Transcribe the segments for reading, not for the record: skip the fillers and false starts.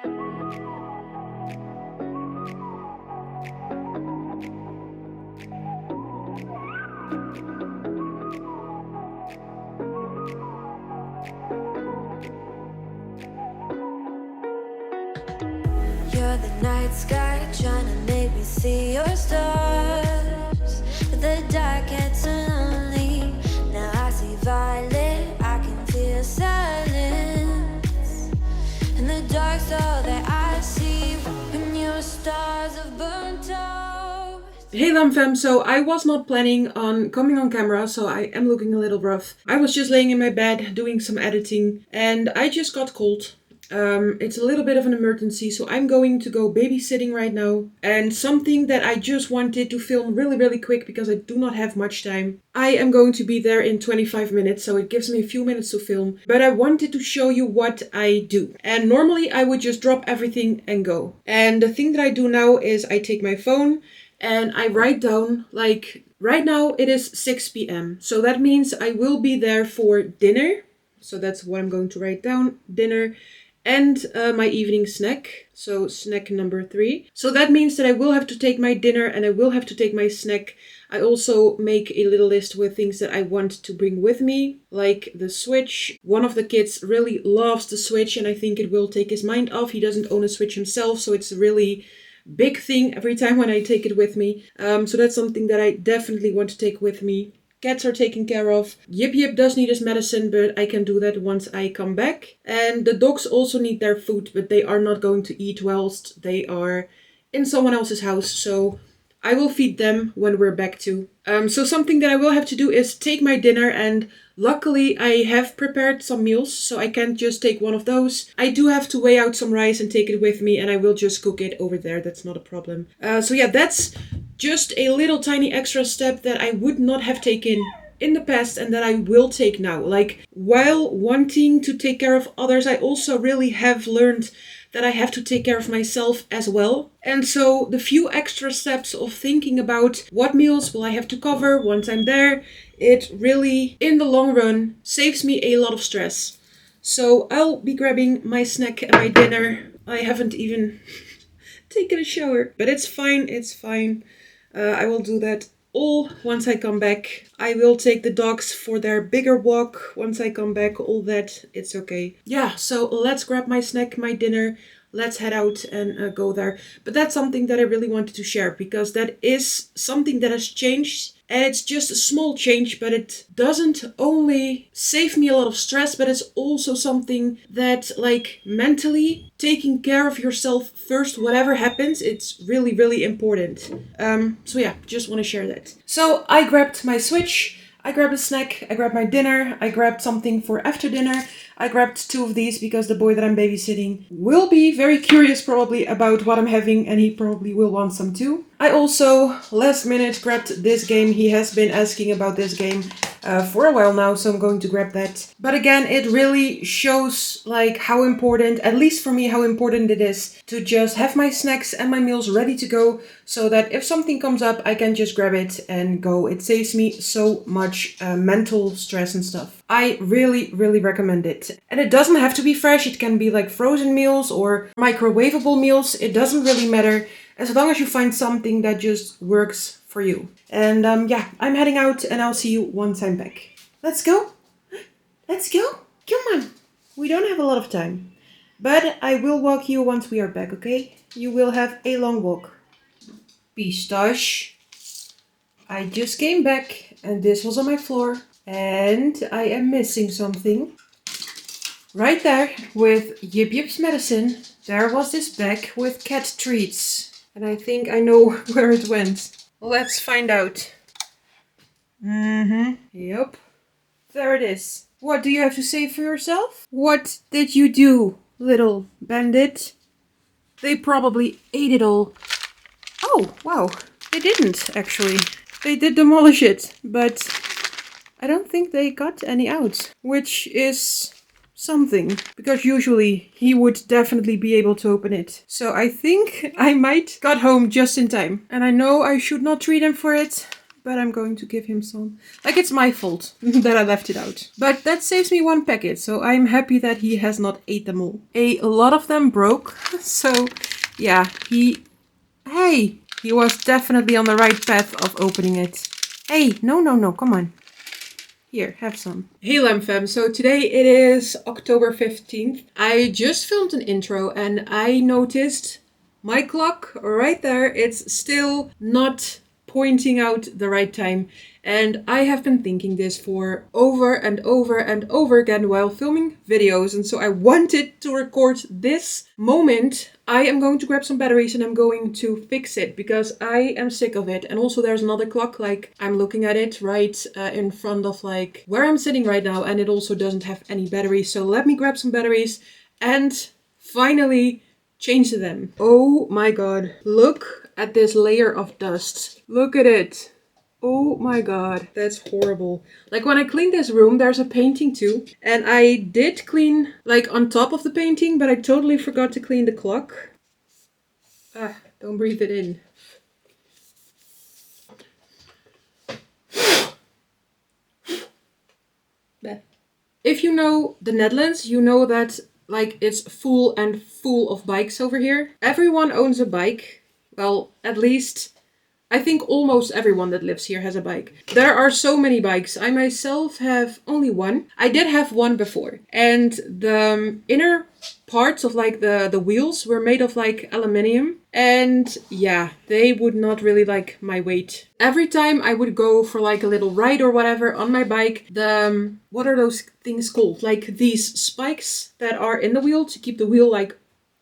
You're the night sky trying to make me see your stars, but the dark gets so lonely. Now I see violet, I can feel silence, and the dark's all that I see when your stars have burnt out. Hey Lamfam, so I was not planning on coming on camera, so I am looking a little rough. I was just laying in my bed doing some editing and I just got cold. It's a little bit of an emergency, so I'm going to go babysitting right now. And something that I just wanted to film really quick because I do not have much time. I am going to be there in 25 minutes, so it gives me a few minutes to film. But I wanted to show you what I do. And normally I would just drop everything and go. And the thing that I do now is I take my phone and I write down, like, right now it is 6 p.m. So that means I will be there for dinner. So that's what I'm going to write down, dinner. And my evening snack, so snack number 3. So that means that I will have to take my dinner and I will have to take my snack. I also make a little list with things that I want to bring with me, like the Switch. One of the kids really loves the Switch and I think it will take his mind off. He doesn't own a Switch himself, so it's a really big thing every time when I take it with me. So that's something that I definitely want to take with me. Cats are taken care of. Yip does need his medicine, but I can do that once I come back. And the dogs also need their food, but they are not going to eat whilst they are in someone else's house. So I will feed them when we're back too. So something that I will have to do is take my dinner, and luckily I have prepared some meals, so I can't just take one of those. I do have to weigh out some rice and take it with me, and I will just cook it over there. That's not a problem. So yeah, that's just a little tiny extra step that I would not have taken in the past and that I will take now. Like, while wanting to take care of others, I also really have learned that I have to take care of myself as well. And so the few extra steps of thinking about what meals will I have to cover once I'm there, it really, in the long run, saves me a lot of stress. So I'll be grabbing my snack and my dinner. I haven't even taken a shower, but it's fine, it's fine. I will do that all once I come back. I will take the dogs for their bigger walk once I come back. All that, it's okay. Yeah, so let's grab my snack, my dinner. Let's head out and go there. But that's something that I really wanted to share because that is something that has changed. And it's just a small change, but it doesn't only save me a lot of stress, but it's also something that, like, mentally taking care of yourself first, whatever happens, it's really important. So yeah, just want to share that. So I grabbed my Switch, I grabbed a snack, I grabbed my dinner, I grabbed something for after dinner. I grabbed 2 of these because the boy that I'm babysitting will be very curious probably about what I'm having, and he probably will want some too. I also, last minute, grabbed this game. He has been asking about this game for a while now, so I'm going to grab that. But again, it really shows, like, how important, at least for me, how important it is to just have my snacks and my meals ready to go so that if something comes up, I can just grab it and go. It saves me so much mental stress and stuff. I really recommend it. And it doesn't have to be fresh. It can be like frozen meals or microwavable meals. It doesn't really matter as long as you find something that just works for you. And yeah, I'm heading out and I'll see you once I'm back. Let's go. Let's go. Come on. We don't have a lot of time. But I will walk you once we are back, okay? You will have a long walk. Pistache. I just came back and this was on my floor. And I am missing something. Right there, with Yip's medicine, there was this bag with cat treats. And I think I know where it went. Let's find out. Yep. There it is. What do you have to say for yourself? What did you do, little bandit? They probably ate it all. Oh, wow. They didn't, actually. They did demolish it, but I don't think they got any out, which is something, because usually he would definitely be able to open it. So I think I might got home just in time. And I know I should not treat him for it, but I'm going to give him some. Like, it's my fault that I left it out. But that saves me one packet, so I'm happy that he has not ate them all. A lot of them broke, so yeah, he was definitely on the right path of opening it. Hey, no, come on. Here, have some. Hey Lamfam, so today it is October 15th. I just filmed an intro and I noticed my clock right there, it's still not pointing out the right time. And I have been thinking this for over and over and over again while filming videos. And so I wanted to record this moment. I am going to grab some batteries and I'm going to fix it because I am sick of it. And also there's another clock, like I'm looking at it right in front of like where I'm sitting right now. And it also doesn't have any batteries. So let me grab some batteries and finally change them. Oh my god. Look at this layer of dust. Look at it. Oh my god, that's horrible. Like when I cleaned this room, there's a painting too. And I did clean like on top of the painting, but I totally forgot to clean the clock. Ah, don't breathe it in. If you know the Netherlands, you know that like it's full and full of bikes over here. Everyone owns a bike. Well, at least I think almost everyone that lives here has a bike. There are so many bikes. I myself have only one. I did have one before. And the inner parts of like the wheels were made of like aluminium. And yeah, they would not really like my weight. Every time I would go for like a little ride or whatever on my bike, what are those things called? Like these spikes that are in the wheel to keep the wheel like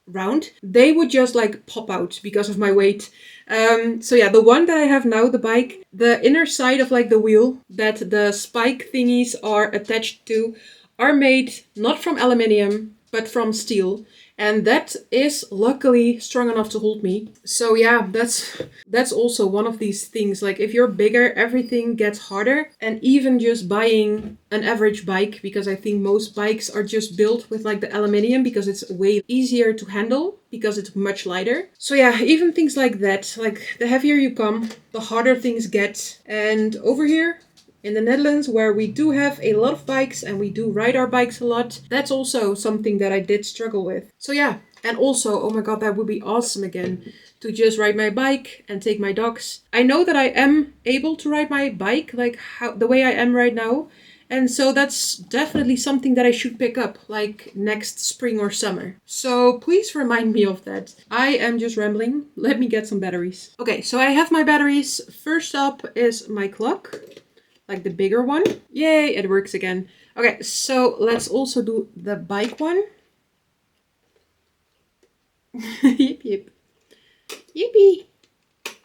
round, they would just like pop out because of my weight. So yeah, the one that I have now, the bike, the inner side of like the wheel that the spike thingies are attached to are made not from aluminium but from steel, and that is luckily strong enough to hold me. So yeah, that's also one of these things, like if you're bigger, everything gets harder. And even just buying an average bike, because I think most bikes are just built with like the aluminium because it's way easier to handle because it's much lighter. So yeah, even things like that, like the heavier you come, the harder things get. And over here in the Netherlands, where we do have a lot of bikes and we do ride our bikes a lot, that's also something that I did struggle with. So yeah, and also, oh my god, that would be awesome again, to just ride my bike and take my dogs. I know that I am able to ride my bike like the way I am right now. And so that's definitely something that I should pick up like next spring or summer. So please remind me of that. I am just rambling. Let me get some batteries. Okay, so I have my batteries. First up is my clock. Like the bigger one. Yay, it works again. Okay, so let's also do the bike one. Yip yip. Yippee.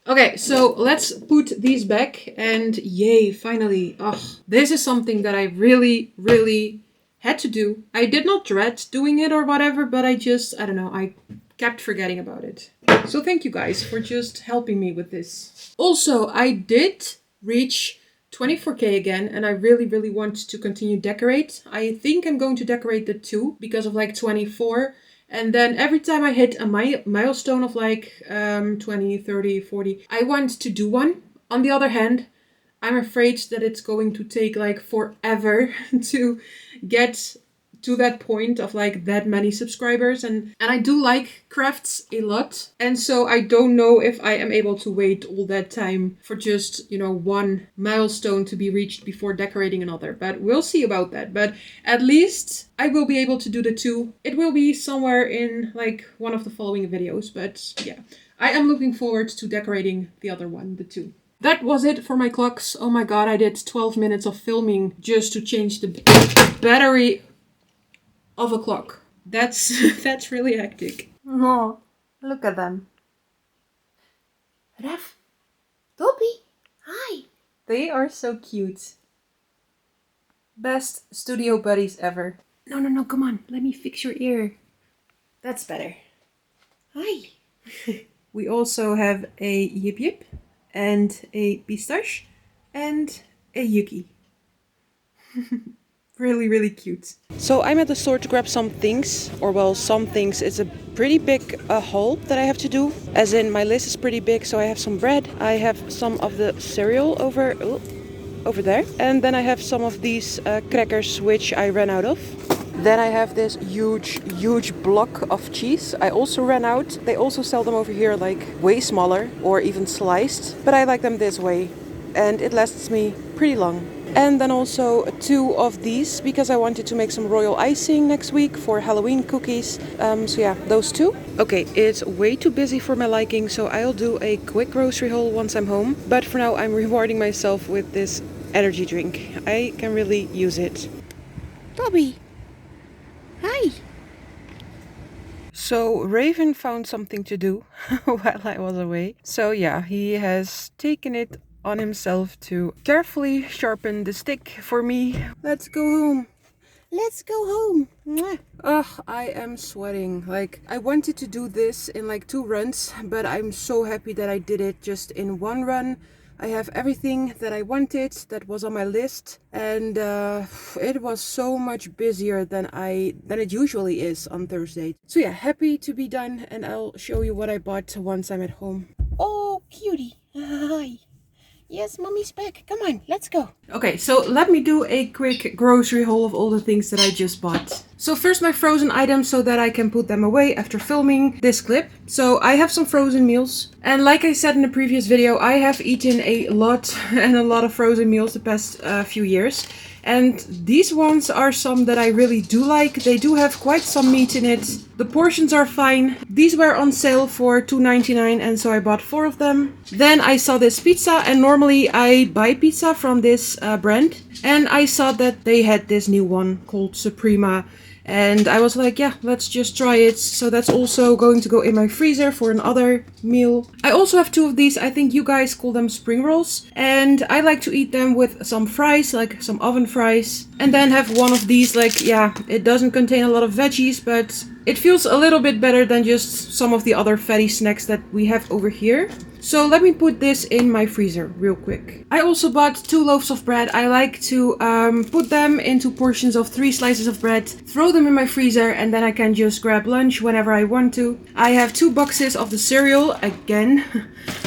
Okay, so let's put these back and yay, finally. Oh, this is something that I really, really had to do. I did not dread doing it or whatever, but I don't know, I kept forgetting about it. So thank you guys for just helping me with this. Also, I did reach 24k again, and I really, really want to continue decorate. I think I'm going to decorate the 2 because of like 24. And then every time I hit a milestone of like 20, 30, 40, I want to do one. On the other hand, I'm afraid that it's going to take like forever to get to that point of like that many subscribers, and I do like crafts a lot, and so I don't know if I am able to wait all that time for just, you know, one milestone to be reached before decorating another, but we'll see about that. But at least I will be able to do the 2. It will be somewhere in like one of the following videos, but yeah, I am looking forward to decorating the other one, the 2. That was it for my clocks. Oh my god, I did 12 minutes of filming just to change the battery of a clock. That's really hectic. Oh, look at them. Raf, Dobby, hi. They are so cute. Best studio buddies ever. No, come on. Let me fix your ear. That's better. Hi. We also have a Yip Yip and a Pistache and a Yuki. Really, really cute. So I'm at the store to grab some things, or well, some things. It's a pretty big haul that I have to do. As in, my list is pretty big, so I have some bread. I have some of the cereal over there. And then I have some of these crackers, which I ran out of. Then I have this huge block of cheese. I also ran out. They also sell them over here like way smaller or even sliced. But I like them this way. And it lasts me pretty long. And then also 2 of these because I wanted to make some royal icing next week for Halloween cookies. So yeah, those 2. Okay, it's way too busy for my liking, so I'll do a quick grocery haul once I'm home. But for now, I'm rewarding myself with this energy drink. I can really use it. Bobby! Hi! So Raven found something to do while I was away. So yeah, he has taken it on himself to carefully sharpen the stick for me. Let's go home. Let's go home. Mwah. Ugh, I am sweating. Like, I wanted to do this in like 2 runs, but I'm so happy that I did it just in 1 run. I have everything that I wanted that was on my list, and it was so much busier than it usually is on Thursday. So yeah, happy to be done, and I'll show you what I bought once I'm at home. Oh, cutie. Hi. Yes, mommy's back. Come on, let's go. Okay, so let me do a quick grocery haul of all the things that I just bought. So first my frozen items so that I can put them away after filming this clip. So I have some frozen meals. And like I said in the previous video, I have eaten a lot and a lot of frozen meals the past few years. And these ones are some that I really do like. They do have quite some meat in it. The portions are fine. These were on sale for $2.99 and so I bought 4 of them. Then I saw this pizza, and normally I buy pizza from this brand. And I saw that they had this new one called Suprema. And I was like, yeah, let's just try it. So that's also going to go in my freezer for another meal. I also have 2 of these. I think you guys call them spring rolls. And I like to eat them with some fries, like some oven fries. And then have 1 of these, like, yeah, it doesn't contain a lot of veggies, but it feels a little bit better than just some of the other fatty snacks that we have over here. So let me put this in my freezer real quick. I also bought 2 loaves of bread. I like to put them into portions of 3 slices of bread, throw them in my freezer, and then I can just grab lunch whenever I want to. I have 2 boxes of the cereal again.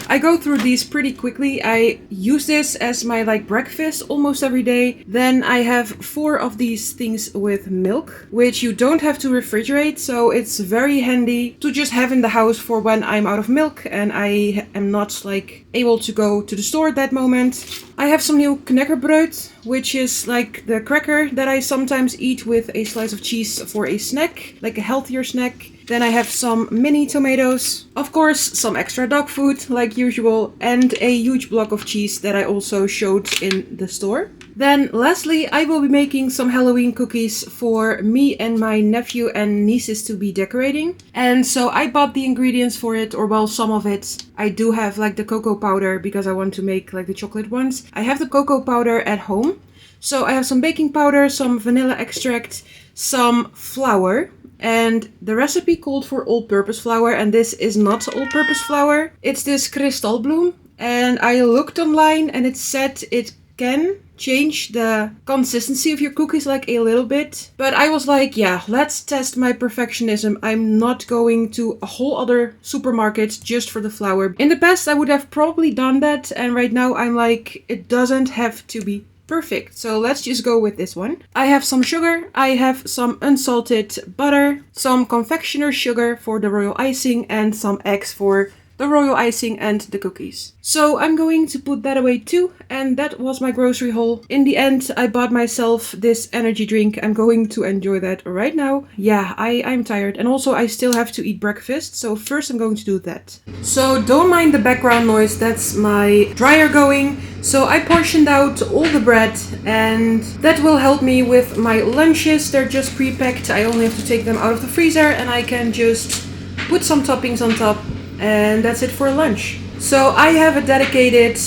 I go through these pretty quickly. I use this as my like breakfast almost every day. Then I have 4 of these things with milk, which you don't have to refrigerate. So it's very handy to just have in the house for when I'm out of milk and I am not like able to go to the store at that moment. I have some new knekkerbrood, which is like the cracker that I sometimes eat with a slice of cheese for a snack, like a healthier snack. Then I have some mini tomatoes, of course some extra dog food like usual, and a huge block of cheese that I also showed in the store. Then lastly, I will be making some Halloween cookies for me and my nephew and nieces to be decorating. And so I bought the ingredients for it, or well, some of it. I do have like the cocoa powder because I want to make like the chocolate ones. I have the cocoa powder at home. So I have some baking powder, some vanilla extract, some flour. And the recipe called for all-purpose flour, and this is not all-purpose flour. It's this kristalbloem, and I looked online and it said it can change the consistency of your cookies like a little bit. But I was like, yeah, let's test my perfectionism. I'm not going to a whole other supermarket just for the flour. In the past I would have probably done that, and right now I'm like, it doesn't have to be perfect. So let's just go with this one. I have some sugar, I have some unsalted butter, some confectioner sugar for the royal icing, and some eggs for the royal icing and the cookies. So I'm going to put that away too, and that was my grocery haul. In the end, I bought myself this energy drink. I'm going to enjoy that right now. Yeah, I'm tired, and also I still have to eat breakfast, so first I'm going to do that. So don't mind the background noise, that's my dryer going. So I portioned out all the bread, and that will help me with my lunches. They're just pre-packed. I only have to take them out of the freezer and I can just put some toppings on top, and that's it for lunch. So I have a dedicated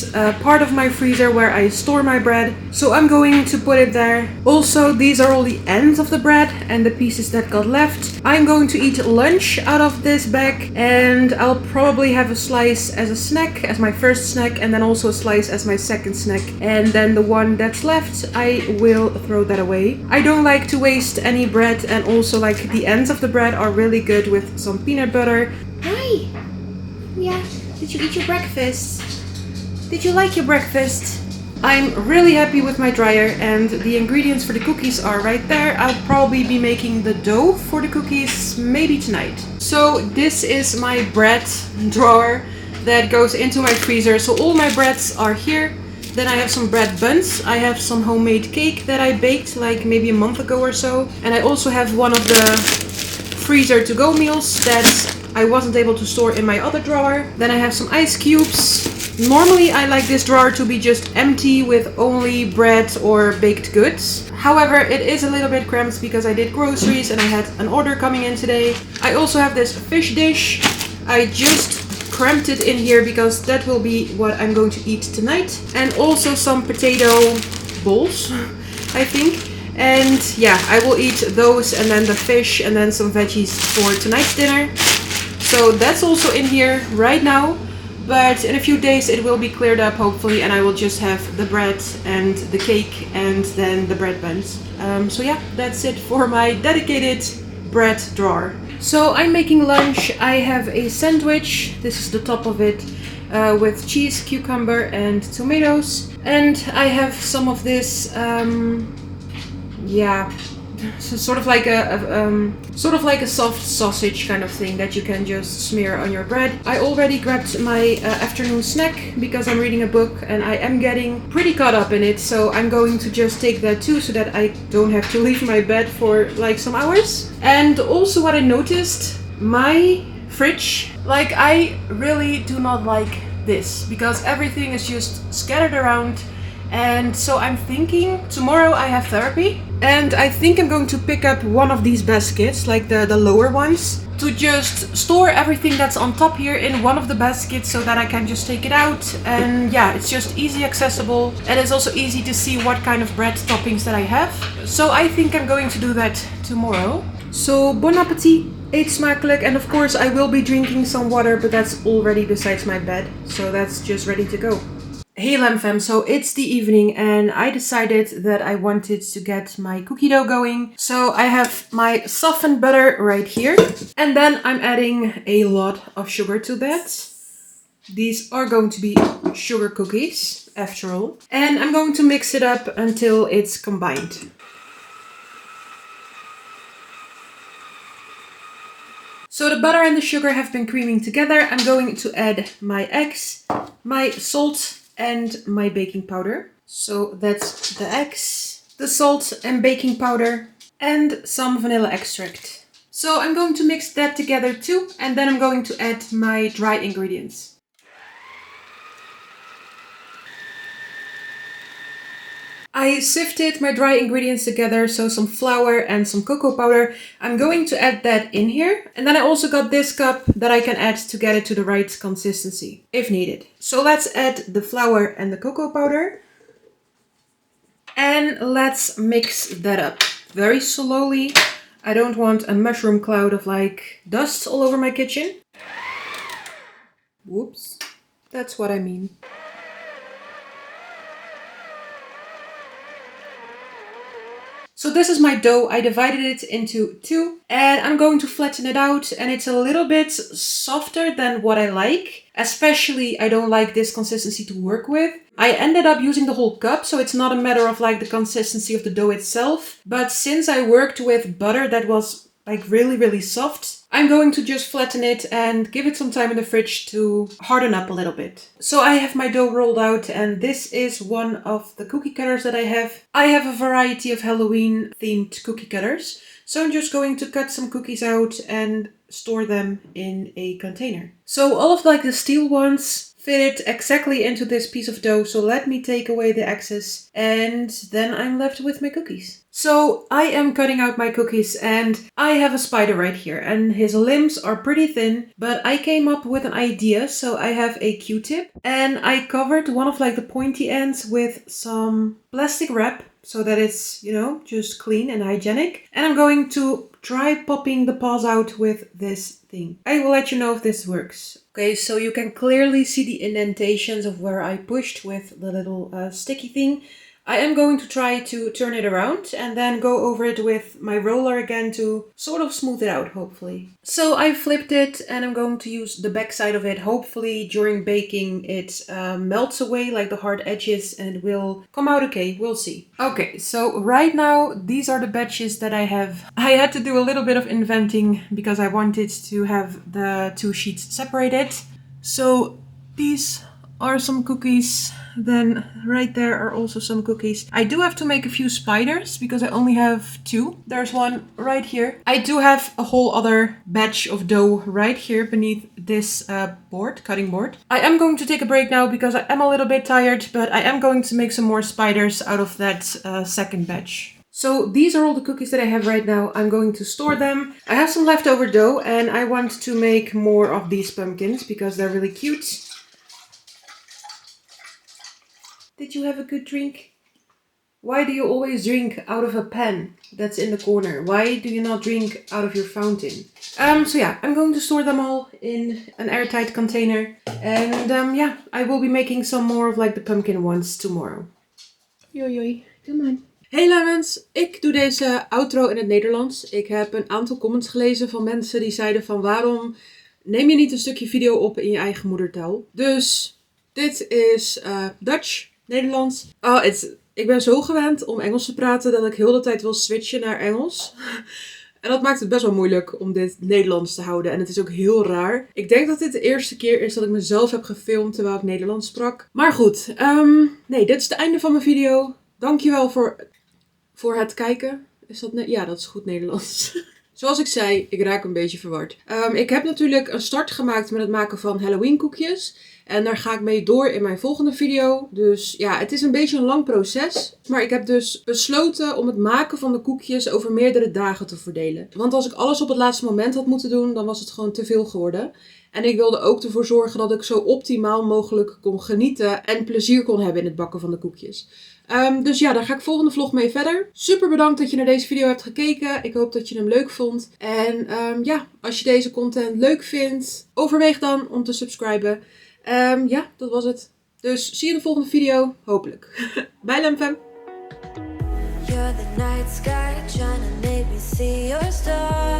part of my freezer where I store my bread. So I'm going to put it there. Also, these are all the ends of the bread and the pieces that got left. I'm going to eat lunch out of this bag, and I'll probably have a slice as a snack, as my first snack, and then also a slice as my second snack. And then the one that's left, I will throw that away. I don't like to waste any bread, and also like the ends of the bread are really good with some peanut butter. Hi! Yeah. Did you eat your breakfast? Did you like your breakfast? I'm really happy with my dryer, and the ingredients for the cookies are right there. I'll probably be making the dough for the cookies maybe tonight. So this is my bread drawer that goes into my freezer. So all my breads are here. Then I have some bread buns. I have some homemade cake that I baked like maybe a month ago or so. And I also have one of the freezer to-go meals that I wasn't able to store in my other drawer. Then I have some ice cubes. Normally I like this drawer to be just empty with only bread or baked goods. However, it is a little bit cramped because I did groceries and I had an order coming in today. I also have this fish dish. I just cramped it in here because that will be what I'm going to eat tonight. And also some potato bowls, I think. And yeah, I will eat those and then the fish and then some veggies for tonight's dinner. So that's also in here right now, but in a few days it will be cleared up hopefully, and I will just have the bread and the cake and then the bread buns. So yeah, that's it for my dedicated bread drawer. So I'm making lunch. I have a sandwich. This is the top of it with cheese, cucumber and tomatoes. And I have some of this, so sort of like a soft sausage kind of thing that you can just smear on your bread. I already grabbed my afternoon snack because I'm reading a book and I am getting pretty caught up in it. So I'm going to just take that too so that I don't have to leave my bed for like some hours. And also what I noticed, my fridge, like I really do not like this because everything is just scattered around. And so I'm thinking, tomorrow I have therapy, and I think I'm going to pick up one of these baskets, like the lower ones, to just store everything that's on top here in one of the baskets so that I can just take it out. And yeah, it's just easy accessible, and it's also easy to see what kind of bread toppings that I have. So I think I'm going to do that tomorrow. So bon appetit, eet smakelijk, and of course I will be drinking some water, but that's already besides my bed, so that's just ready to go. Hey Lamb Fam, so it's the evening and I decided that I wanted to get my cookie dough going. So I have my softened butter right here, and then I'm adding a lot of sugar to that. These are going to be sugar cookies after all. And I'm going to mix it up until it's combined. So the butter and the sugar have been creaming together. I'm going to add my eggs, my salt, and my baking powder. So that's the eggs, the salt and baking powder, and some vanilla extract. So I'm going to mix that together too, and then I'm going to add my dry ingredients. I sifted my dry ingredients together, so some flour and some cocoa powder. I'm going to add that in here. And then I also got this cup that I can add to get it to the right consistency, if needed. So let's add the flour and the cocoa powder. And let's mix that up very slowly. I don't want a mushroom cloud of like dust all over my kitchen. Whoops, that's what I mean. So this is my dough. I divided it into two and I'm going to flatten it out, and it's a little bit softer than what I like. Especially I don't like this consistency to work with. I ended up using the whole cup, so it's not a matter of like the consistency of the dough itself. But since I worked with butter that was like really soft, I'm going to just flatten it and give it some time in the fridge to harden up a little bit. So I have my dough rolled out, and this is one of the cookie cutters that I have. I have a variety of Halloween themed cookie cutters. So I'm just going to cut some cookies out and store them in a container. So all of like the steel ones fit exactly into this piece of dough. So let me take away the excess and then I'm left with my cookies. So I am cutting out my cookies and I have a spider right here and his limbs are pretty thin, but I came up with an idea. So I have a Q-tip and I covered one of like the pointy ends with some plastic wrap so that it's, you know, just clean and hygienic. And I'm going to try popping the paws out with this thing. I will let you know if this works. Okay, so you can clearly see the indentations of where I pushed with the little sticky thing. I am going to try to turn it around and then go over it with my roller again to sort of smooth it out, hopefully. So I flipped it and I'm going to use the back side of it. Hopefully during baking it melts away like the hard edges and it will come out okay. We'll see. Okay, so right now these are the batches that I have. I had to do a little bit of inventing because I wanted to have the two sheets separated. So these are some cookies. Then right there are also some cookies. I do have to make a few spiders because I only have 2. There's one right here. I do have a whole other batch of dough right here beneath this cutting board. I am going to take a break now because I am a little bit tired, but I am going to make some more spiders out of that second batch. So these are all the cookies that I have right now. I'm going to store them. I have some leftover dough and I want to make more of these pumpkins because they're really cute. Did you have a good drink? Why do you always drink out of a pan that's in the corner? Why do you not drink out of your fountain? So yeah, I'm going to store them all in an airtight container. And yeah, I will be making some more of like the pumpkin ones tomorrow. Joi, come on. Hey lemons, ik doe deze outro in het Nederlands. Ik heb een aantal comments gelezen van mensen die zeiden van waarom neem je niet een stukje video op in je eigen moedertaal? Dus dit is Dutch. Nederlands. Ik ben zo gewend om Engels te praten dat ik heel de tijd wil switchen naar Engels. En dat maakt het best wel moeilijk om dit Nederlands te houden. En het is ook heel raar. Ik denk dat dit de eerste keer is dat ik mezelf heb gefilmd terwijl ik Nederlands sprak. Maar goed, nee, dit is het einde van mijn video. Dankjewel voor het kijken. Is dat ja, dat is goed Nederlands. Zoals ik zei, ik raak een beetje verward. Ik heb natuurlijk een start gemaakt met het maken van Halloween koekjes. En daar ga ik mee door in mijn volgende video. Dus ja, het is een beetje een lang proces. Maar ik heb dus besloten om het maken van de koekjes over meerdere dagen te verdelen. Want als ik alles op het laatste moment had moeten doen, dan was het gewoon te veel geworden. En ik wilde ook ervoor zorgen dat ik zo optimaal mogelijk kon genieten en plezier kon hebben in het bakken van de koekjes. Dus ja, daar ga ik volgende vlog mee verder. Super bedankt dat je naar deze video hebt gekeken. Ik hoop dat je hem leuk vond. En ja, als je deze content leuk vindt, overweeg dan om te subscriben. Ja, dat was het. Dus zie je in de volgende video. Hopelijk. Bye Lemfam. You're the night sky trying to make me see your stars.